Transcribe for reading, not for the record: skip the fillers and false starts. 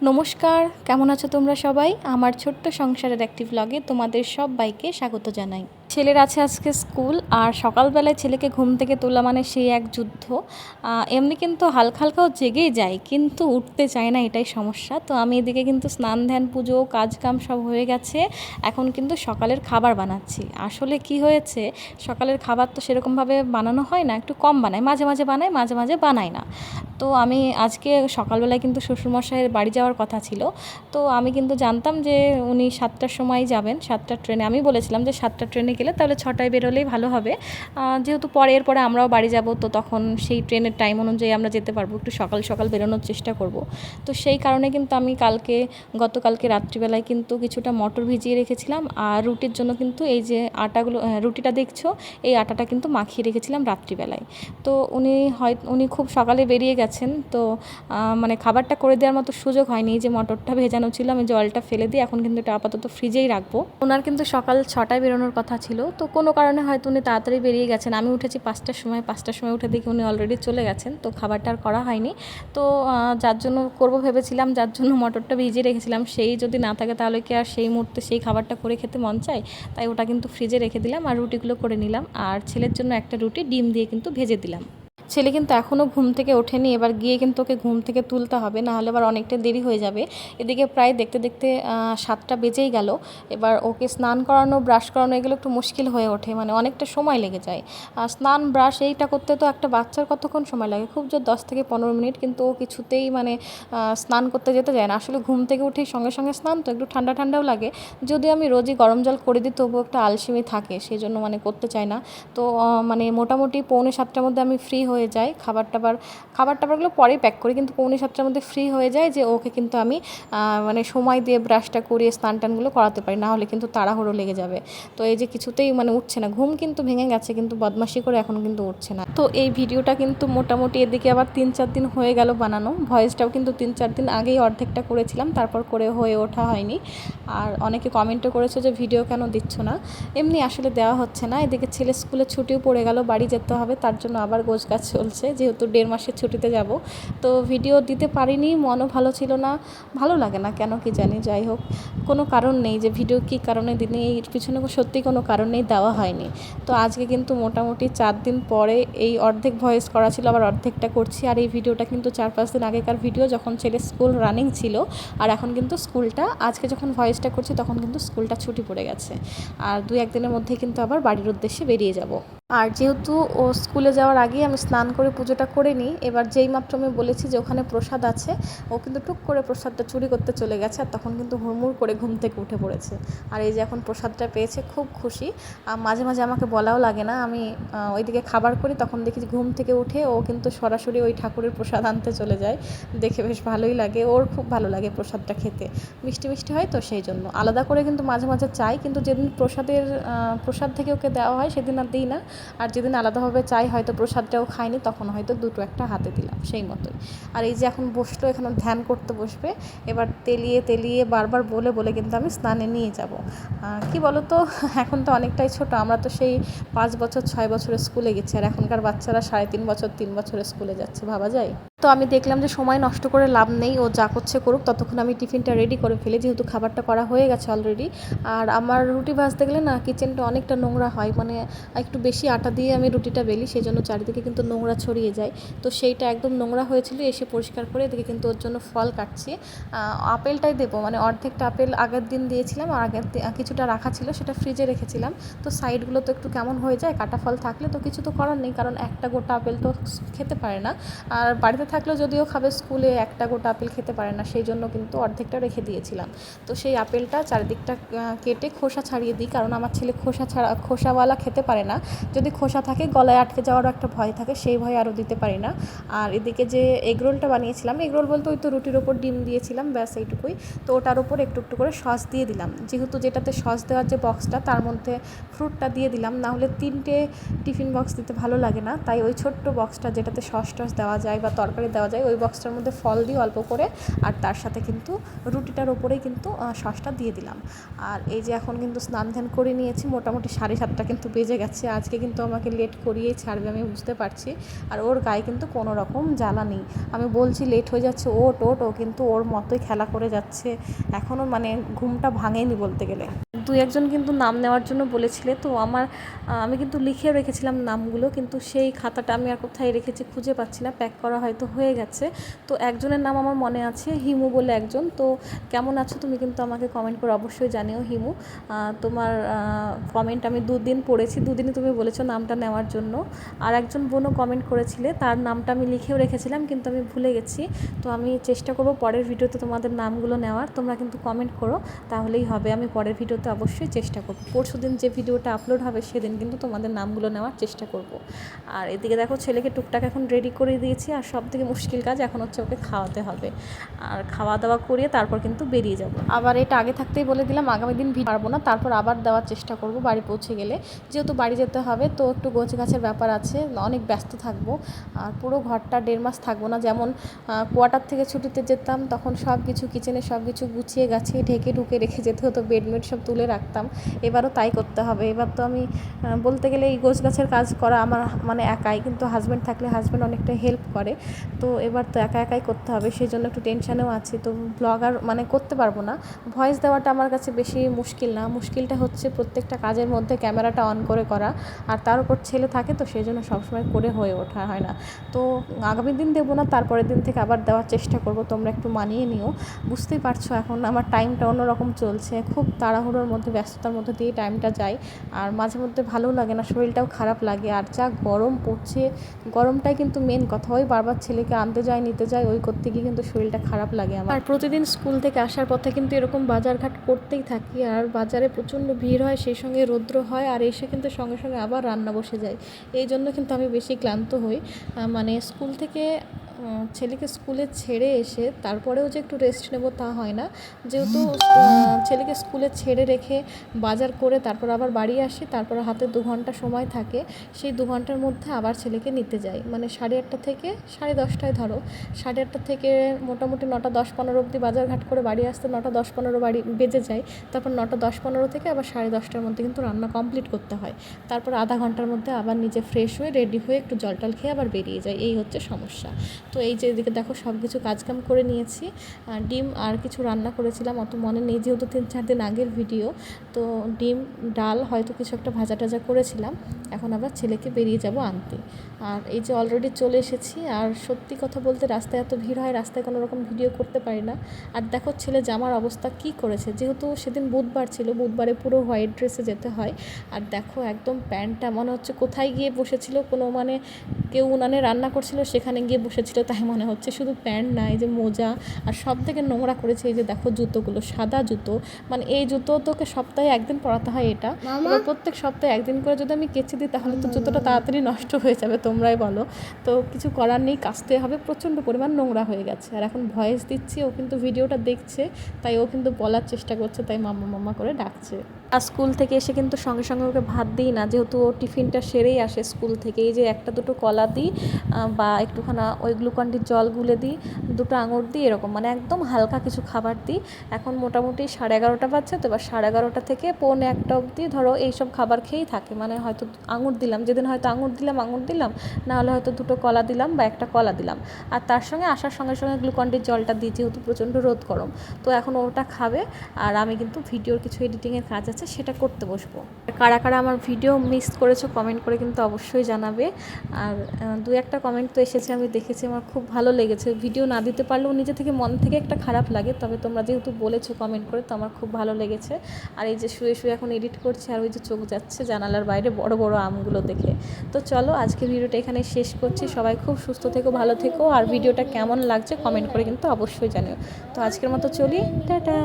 নমস্কার, কেমন আছো তোমরা সবাই? আমার ছোট্ট সংসারের একটি ব্লগে তোমাদের সবাইকে স্বাগত জানাই। ছেলের আছে আজকে স্কুল, আর সকালবেলায় ছেলেকে ঘুম থেকে তোলা মানে সেই এক যুদ্ধ। এমনি কিন্তু হালকা হালকাও জেগেই যায়, কিন্তু উঠতে চায় না, এটাই সমস্যা। তো আমি এদিকে কিন্তু স্নান ধ্যান পুজো কাজ কাম সব হয়ে গেছে, এখন কিন্তু সকালের খাবার বানাচ্ছি। আসলে কি হয়েছে, সকালের খাবার তো সেরকমভাবে বানানো হয় না, একটু কম বানাই, মাঝে মাঝে বানাই, মাঝে মাঝে বানাই না। তো আমি আজকে সকালবেলায় কিন্তু শ্বশুরমশাইয়ের বাড়ি যাওয়ার কথা ছিল। তো আমি কিন্তু জানতাম যে উনি 7টার সময় যাবেন, 7টার ট্রেনে। আমি বলেছিলাম যে 7টার ট্রেনে গেলে তাহলে 6টায় বেরোলেই ভালো হবে, যেহেতু এরপরে আমরাও বাড়ি যাব, তো তখন সেই ট্রেনের টাইম অনুযায়ী আমরা যেতে পারবো, একটু সকাল সকাল বেরোনোর চেষ্টা করব। তো সেই কারণে কিন্তু আমি গতকালকে রাত্রিবেলায় কিন্তু কিছুটা মটর ভিজিয়ে রেখেছিলাম, আর রুটির জন্য কিন্তু এই যে আটাগুলো, রুটিটা দেখছো, এই আটাটা কিন্তু মাখিয়ে রেখেছিলাম রাত্রিবেলায়। তো উনি খুব সকালে বেরিয়ে গেছেন, তো মানে খাবারটা করে দেওয়ার মতো সুযোগ হয়নি। যে মটরটা ভেজানো ছিল, আমি জলটা ফেলে দিই, এখন কিন্তু এটা আপাতত ফ্রিজেই রাখবো। ওনার কিন্তু সকাল 6টায় বেরোনোর কথা ছিল, তো কোনো কারণে হয়তো উনি তাড়াতাড়ি বেরিয়ে গেছেন। আমি উঠেছি 5টার সময় উঠে দেখি উনি অলরেডি চলে গেছেন, তো খাবারটা আর করা হয়নি। তো যার জন্য করবো ভেবেছিলাম, যার জন্য মটরটা ভিজিয়ে রেখেছিলাম, সেই যদি না থাকে তাহলে কি আর সেই মুহূর্তে সেই খাবারটা করে খেতে মন চায়? তাই ওটা কিন্তু ফ্রিজে রেখে দিলাম, আর রুটিগুলো করে নিলাম, আর ছেলের জন্য একটা রুটি ডিম দিয়ে কিন্তু ভেজে দিলাম। ছেলে কিন্তু এখনও ঘুম থেকে ওঠেনি, এবার গিয়ে কিন্তু ওকে ঘুম থেকে তুলতে হবে, না হলে আবার অনেকটা দেরি হয়ে যাবে। এদিকে প্রায় দেখতে দেখতে 7টা বেজেই গেল। এবার ওকে স্নান করানো, ব্রাশ করানো, এগুলো একটু মুশকিল হয়ে ওঠে, মানে অনেকটা সময় লেগে যায়। স্নান ব্রাশ এইটা করতে তো একটা বাচ্চার কতক্ষণ সময় লাগে, খুব জোর 10 থেকে 15 মিনিট, কিন্তু ও কিছুতেই মানে স্নান করতে যেতে যায় না। আসলে ঘুম থেকে উঠেই সঙ্গে সঙ্গে স্নান, তো একটু ঠান্ডা ঠান্ডাও লাগে। যদিও আমি রোজই গরম জল করে দিই, তবুও একটা আলসেমি থাকে, সেই জন্য মানে করতে চায় না। তো মানে মোটামুটি 6:45টার মধ্যে আমি ফ্রি হয়ে যাই। খাবার টাবারগুলো পরেই প্যাক করি, কিন্তু 6:45টার মধ্যে ফ্রি হয়ে যায়, যে ওকে কিন্তু আমি মানে সময় দিয়ে ব্রাশটা করিয়ে স্নান টানগুলো করাতে পারি, না হলে কিন্তু তাড়াহুড়ো লেগে যাবে। তো এই যে কিছুতেই মানে উঠছে না, ঘুম কিন্তু ভেঙে গেছে, কিন্তু বদমাশি করে এখন কিন্তু উঠছে না। তো এই ভিডিওটা কিন্তু মোটামুটি এদিকে আবার 3-4 দিন হয়ে গেল বানানো, ভয়েসটাও কিন্তু 3-4 দিন আগেই অর্ধেকটা করেছিলাম, তারপর করে হয়ে ওঠা হয়নি। আর অনেকে কমেন্টও করেছে যে ভিডিও কেন দিচ্ছ না, এমনি আসলে দেওয়া হচ্ছে না। এদিকে ছেলে স্কুলে ছুটিও পড়ে গেল, বাড়ি যেতে হবে, তার জন্য আবার গোছগাছ চলছে, যেহেতু 1.5 মাসের ছুটিতে যাব। তো ভিডিও দিতে পারিনি, মনও ভালো ছিল না, ভালো লাগে না কেন কি জানি। যাই হোক, কোনো কারণ নেই যে ভিডিও কী কারণে দিনে, এর পিছনে সত্যি কোনো কারণ নেই, দেওয়া হয়নি। তো আজকে কিন্তু মোটামুটি 4 দিন পরে এই অর্ধেক ভয়েস করা ছিল, আবার অর্ধেকটা করছি। আর এই ভিডিওটা কিন্তু 4-5 দিন আগেকার ভিডিও, যখন ছেলে স্কুল রানিং ছিল। আর এখন কিন্তু স্কুলটা, আজকে যখন ভয়েসটা করছি তখন কিন্তু স্কুলটা ছুটি পড়ে গেছে, আর 2-1 দিনের মধ্যে কিন্তু আবার বাড়ির উদ্দেশ্যে বেরিয়ে যাব। আর যেহেতু ও স্কুলে যাওয়ার আগেই আমি স্নান করে পুজোটা করে নিই, এবার যেই মাত্র আমি বলেছি যে ওখানে প্রসাদ আছে, ও কিন্তু টুক করে প্রসাদটা চুরি করতে চলে গেছে, আর তখন কিন্তু হুড়মুড় করে ঘুম থেকে উঠে পড়েছে। আর এই যে এখন প্রসাদটা পেয়েছে, খুব খুশি। মাঝে মাঝে আমাকে বলাও লাগে না, আমি ওইদিকে খাবার করি, তখন দেখি ঘুম থেকে উঠে ও কিন্তু সরাসরি ওই ঠাকুরের প্রসাদ আনতে চলে যায়। দেখে বেশ ভালোই লাগে, ওর খুব ভালো লাগে প্রসাদটা খেতে, মিষ্টি মিষ্টি হয়, তো সেই জন্য আলাদা করে কিন্তু মাঝে মাঝে চাই, কিন্তু যেদিন প্রসাদ থেকে ওকে দেওয়া হয় সেদিন আর দিই না। আর যেদিন আলাদাভাবে চাই, হয়তো প্রসাদটাও খাইনি, তখন হয়তো দুটো একটা হাতে দিলাম, সেই মতোই। আর এই যে এখন বসলো, এখানে ধ্যান করতে বসবে, এবার তেলিয়ে তেলিয়ে বারবার বলে বলে কিন্তু আমি স্নানে নিয়ে যাব। কি বলো তো, এখন তো অনেকটাই ছোট, আমরা তো সেই 5 বছর 6 বছরের স্কুলে গেছি, আর এখনকার বাচ্চারা 3.5 বছর 3 বছরের স্কুলে যাচ্ছে, ভাবা যায়? তো আমি দেখলাম যে সময় নষ্ট করে লাভ নেই, ও যা করছে করুক, ততক্ষণ আমি টিফিনটা রেডি করে ফেলি, যেহেতু খাবারটা করা হয়ে গেছে অলরেডি। আর আমার রুটি ভাজতে গেলে না, কিচেনটা অনেকটা নোংরা হয়, মানে একটু বেশি আটা দিয়ে আমি রুটিটা বেলি, সেই জন্য চারিদিকে কিন্তু নোংরা ছড়িয়ে যায়। তো সেইটা একদম নোংরা হয়েছিল, এসে পরিষ্কার করে এদিকে কিন্তু ওর জন্য ফল কাটছি। আপেলটাই দেবো, মানে অর্ধেকটা আপেল আগের দিন দিয়েছিলাম, আর কিছুটা রাখা ছিল, সেটা ফ্রিজে রেখেছিলাম। তো সাইডগুলো তো একটু কেমন হয়ে যায়, কাটা ফল থাকলে, তো কিছু তো করার নেই, কারণ একটা গোটা আপেল তো খেতে পারে না। আর বাড়িতে থাকলেও যদিও খাবে, স্কুলে একটা গোটা আপেল খেতে পারে না, সেই জন্য কিন্তু অর্ধেকটা রেখে দিয়েছিলাম। তো সেই আপেলটা চারিদিকটা কেটে খোসা ছাড়িয়ে দিই, কারণ আমার ছেলে খোসাওয়ালা খেতে পারে না। যদি খোসা থাকে গলায় আটকে যাওয়ারও একটা ভয় থাকে, সেই ভয়ে আরও দিতে পারি না। আর এদিকে যে এগরোলটা বানিয়েছিলাম, এগরোল বলতে ওই তো রুটির ওপর ডিম দিয়েছিলাম, ব্যাস এইটুকুই। তো ওটার ওপর একটু একটু করে সস দিয়ে দিলাম, যেহেতু যেটাতে সস দেওয়ার যে বক্সটা, তার মধ্যে ফ্রুটটা দিয়ে দিলাম, নাহলে 3টে টিফিন বক্স দিতে ভালো লাগে না, তাই ওই ছোট্ট বক্সটা যেটাতে সস টস দেওয়া যায় বা তরকারি দেওয়া যায়, ওই বক্সটার মধ্যে ফল দিই অল্প করে, আর তার সাথে কিন্তু রুটিটার ওপরেই কিন্তু সসটা দিয়ে দিলাম। আর এই যে এখন কিন্তু স্নান ধ্যান করে নিয়েছি, মোটামুটি 7:30 কিন্তু বেজে গেছে। আজকে কিন্তু আমাকে লেট করিয়েই ছাড়বে, আমি বুঝতে পারছি। আর ওর গায়ে কিন্তু কোনো রকম জ্বালা নেই। আমি বলছি লেট হয়ে যাচ্ছে, ওট ওট, ও কিন্তু ওর মতোই খেলা করে যাচ্ছে, এখনও মানে ঘুমটা ভাঙেনি বলতে গেলে। দুই একজন কিন্তু নাম নেওয়ার জন্য বলেছিলে, তো আমি কিন্তু লিখেও রেখেছিলাম নামগুলো, কিন্তু সেই খাতাটা আমি আর কোথায় রেখেছি খুঁজে পাচ্ছি না, প্যাক করা হয়তো হয়ে গেছে। তো একজনের নাম আমার মনে আছে, হিমু বলে একজন। তো কেমন আছো তুমি কিন্তু আমাকে কমেন্ট করে অবশ্যই জানিও হিমু। তোমার কমেন্ট আমি 2 দিন পড়েছি, 2 দিনই তুমি বলেছো নামটা নেওয়ার জন্য। আর একজন বোনও কমেন্ট করেছিলে, তার নামটা আমি লিখেও রেখেছিলাম কিন্তু আমি ভুলে গেছি। তো আমি চেষ্টা করব পরের ভিডিওতে তোমাদের নামগুলো নেওয়ার, তোমরা কিন্তু কমেন্ট করো, তাহলেই হবে। আমি পরের ভিডিওতে অবশ্যই চেষ্টা করব, পরশুদিন যে ভিডিওটা আপলোড হবে সেদিন কিন্তু তোমাদের নামগুলো নেওয়ার চেষ্টা করব। আর এদিকে দেখো ছেলেকে টুকটাক এখন রেডি করে দিয়েছি, আর সব থেকে মুশকিল কাজ এখন হচ্ছে ওকে খাওয়াতে হবে। আর খাওয়া দাওয়া করিয়ে তারপর কিন্তু বেরিয়ে যাব। আবার এটা আগে থাকতেই বলে দিলাম, আগামী দিন পারবো না, তারপর আবার দেওয়ার চেষ্টা করব বাড়ি পৌঁছে গেলে। যেহেতু বাড়ি যেতে হবে তো একটু গোছ গাছের ব্যাপার আছে, অনেক ব্যস্ত থাকবো। আর পুরো ঘরটা 1.5 মাস থাকবো না, যেমন কোয়ার্টার থেকে ছুটিতে যেতাম তখন সব কিছু কিচেনে সব কিছু গুছিয়ে গাছিয়ে ঢেকে ঢুকে রেখে যেতে হতো, বেডমেড সব তুলে রাখতাম। এবারও তাই করতে হবে। এবার তো আমি বলতে গেলে এই গোছ গাছের কাজ করা আমার মানে একাই, কিন্তু হাজব্যান্ড থাকলে হাজব্যান্ড অনেকটা হেল্প করে। তো এবার তো একা একাই করতে হবে, সেই জন্য একটু টেনশানেও আছি। তো ব্লগ আর মানে করতে পারবো না, ভয়েস দেওয়াটা আমার কাছে বেশি মুশকিল না, মুশকিলটা হচ্ছে প্রত্যেকটা কাজের মধ্যে ক্যামেরাটা অন করে করা। আর তার উপর ছেলে থাকে, তো সেই জন্য সবসময় করে হয়ে ওঠা হয় না। তো আগামী দিন দেবো না, তারপরের দিন থেকে আবার দেওয়ার চেষ্টা করব, তোমরা একটু মানিয়ে নিও। বুঝতেই পারছো এখন আমার টাইমটা অন্যরকম চলছে, খুব তাড়াহুড়োর মধ্যে ব্যস্ততার মধ্যে দিয়ে টাইমটা যায়। আর মাঝে মধ্যে ভালোও লাগে না, শরীরটাও খারাপ লাগে। আর যা গরম পড়ছে, গরমটাই কিন্তু মেন কথা। ওই বারবার ছেলেকে আনতে যায় নিতে যায়, ওই করতে গিয়ে কিন্তু শরীরটা খারাপ লাগে আমার। আর প্রতিদিন স্কুল থেকে আসার পথে কিন্তু এরকম বাজারঘাট করতেই থাকি, আর বাজারে প্রচণ্ড ভিড় হয়, সেই সঙ্গে রৌদ্র হয়, আর এসে কিন্তু সঙ্গে সঙ্গে আবার রান্না বসে যায়। এই জন্য কিন্তু আমি বেশি ক্লান্ত হই। মানে স্কুল থেকে ছেলেকে স্কুলে ছেড়ে এসে তারপরেও যে একটু রেস্ট নেব তা হয় না, যেহেতু ছেলেকে স্কুলে ছেড়ে রেখে বাজার করে তারপর আবার বাড়ি আসি, তারপর হাতে 2 ঘন্টা সময় থাকে, সেই 2 ঘন্টার মধ্যে আবার ছেলেকে নিতে যাই। মানে 8:30 থেকে 10:30 ধরো, 8:30 থেকে মোটামুটি 9টা 10-15 অবধি বাজারঘাট করে বাড়ি আসতে 9টা 10-15 বাড়ি বেজে যায়। তারপর 9টা 10-15 থেকে আবার 10:30টার মধ্যে কিন্তু রান্না কমপ্লিট করতে হয়। তারপর আধা ঘন্টার মধ্যে আবার নিজে ফ্রেশ হয়ে রেডি হয়ে একটু জল টল খেয়ে আবার বেরিয়ে যায়, এই হচ্ছে সমস্যা। তো এই যে এদিকে দেখো সব কিছু কাজকাম করে নিয়েছি। ডিম আর কিছু রান্না করেছিলাম, অত মনে নেই যেহেতু 3-4 দিন আগের ভিডিও। তো ডিম ডাল হয়তো কিছু একটা ভাজা টাজা করেছিলাম। এখন আবার ছেলেকে বেরিয়ে যাব আনতে। আর এই যে অলরেডি চলে এসেছি। আর সত্যি কথা বলতে রাস্তায় এত ভিড় হয়, রাস্তায় কোনো রকম ভিডিও করতে পারি না। আর দেখো ছেলে জামার অবস্থা কি করেছে, যেহেতু সেদিন বুধবার ছিল, বুধবারে পুরো হোয়াইট ড্রেসে যেতে হয়। আর দেখো একদম প্যান্টটা মনে হচ্ছে কোথায় গিয়ে বসেছিল, কোনো মানে কেউ উনানে রান্না করছিল সেখানে গিয়ে বসেছিল তাই মনে হচ্ছে। শুধু প্যান্ট না, এই যে মোজা, আর সব থেকে নোংরা করেছে এই যে দেখো জুতোগুলো, সাদা জুতো। মানে এই জুতো তোকে সপ্তাহে একদিন পরাতে হয়, এটা এবার প্রত্যেক সপ্তাহে একদিন করে যদি আমি কেচে দিই তাহলে তো জুতোটা তাড়াতাড়ি নষ্ট হয়ে যাবে, তোমরাই বলো। তো কিছু করার নেই, কাচতে হবে, প্রচণ্ড পরিমাণ নোংরা হয়ে গেছে। আর এখন ভয়েস দিচ্ছি, ও কিন্তু ভিডিওটা দেখছে, তাই ও কিন্তু বলার চেষ্টা করছে, তাই মাম্মা মাম্মা করে ডাকছে। আর স্কুল থেকে এসে কিন্তু সঙ্গে সঙ্গে ওকে ভাত দিই না, যেহেতু ও টিফিনটা সেরেই আসে স্কুল থেকে। এই যে 1-2 কলা দিই, বা একটুখানা ওই গ্লুকন্ডির জল গুলে দিই, 2টো আঙুর দিই, এরকম মানে একদম হালকা কিছু খাবার দিই। এখন মোটামুটি 11:30 বাজছে, তো এবার 11:30 থেকে 1:45 অবধি ধরো এইসব খাবার খেয়েই থাকে। মানে হয়তো আঙুর দিলাম, যেদিন হয়তো আঙুর দিলাম, নাহলে হয়তো 2টো কলা দিলাম বা 1টা কলা দিলাম। আর তার সঙ্গে আসার সঙ্গে সঙ্গে গ্লুকন্ডির জলটা দিই, যেহেতু প্রচণ্ড রোদ গরম। তো এখন ওটা খাবে, আর আমি কিন্তু ভিডিওর কিছু এডিটিংয়ের কাজ আছে সেটা করতে বসবো। কারা কারা আমার ভিডিও মিস করেছো কমেন্ট করে কিন্তু অবশ্যই জানাবে। আর 2-1টা কমেন্ট তো এসেছে, আমি দেখেছি, আমার খুব ভালো লেগেছে। ভিডিও না দিতে পারলেও নিজে থেকে মন থেকে একটা খারাপ লাগে, তবে তোমরা যেহেতু বলেছো কমেন্ট করে, তো আমার খুব ভালো লেগেছে। আর এই যে শুয়ে শুয়ে এখন এডিট করছি, আর ওই যে চোখ যাচ্ছে জানালার বাইরে বড় বড় আমগুলো দেখে। তো চলো আজকে ভিডিওটা এখানে শেষ করছি। সবাই খুব সুস্থ থেকো, ভালো থেকো, আর ভিডিওটা কেমন লাগছে কমেন্ট করে কিন্তু অবশ্যই জানিও। তো আজকের মতো চলি, টাটা।